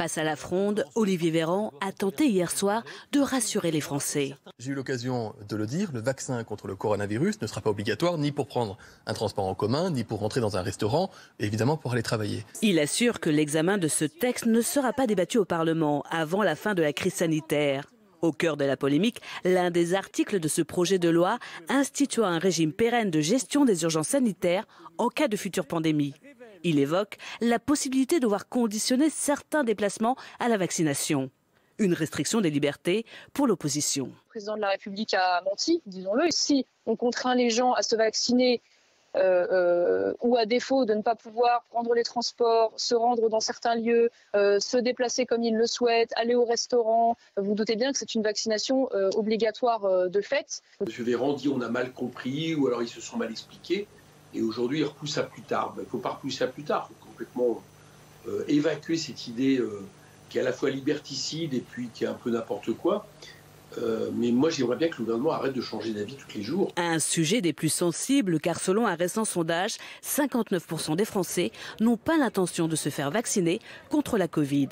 Face à la fronde, Olivier Véran a tenté hier soir de rassurer les Français. J'ai eu l'occasion de le dire, le vaccin contre le coronavirus ne sera pas obligatoire ni pour prendre un transport en commun, ni pour rentrer dans un restaurant, et évidemment pour aller travailler. Il assure que l'examen de ce texte ne sera pas débattu au Parlement avant la fin de la crise sanitaire. Au cœur de la polémique, l'un des articles de ce projet de loi instituant un régime pérenne de gestion des urgences sanitaires en cas de future pandémie. Il évoque la possibilité de voir conditionner certains déplacements à la vaccination. Une restriction des libertés pour l'opposition. Le président de la République a menti, disons-le. Si on contraint les gens à se vacciner ou à défaut de ne pas pouvoir prendre les transports, se rendre dans certains lieux, se déplacer comme ils le souhaitent, aller au restaurant, vous doutez bien que c'est une vaccination obligatoire de fait. M. Véran dit on a mal compris ou alors ils se sont mal expliqués. Et aujourd'hui, il repousse à plus tard. Il ne faut pas repousser à plus tard. Il faut complètement évacuer cette idée qui est à la fois liberticide et puis qui est un peu n'importe quoi. Mais moi, j'aimerais bien que le gouvernement arrête de changer d'avis tous les jours. Un sujet des plus sensibles, car selon un récent sondage, 59% des Français n'ont pas l'intention de se faire vacciner contre la Covid.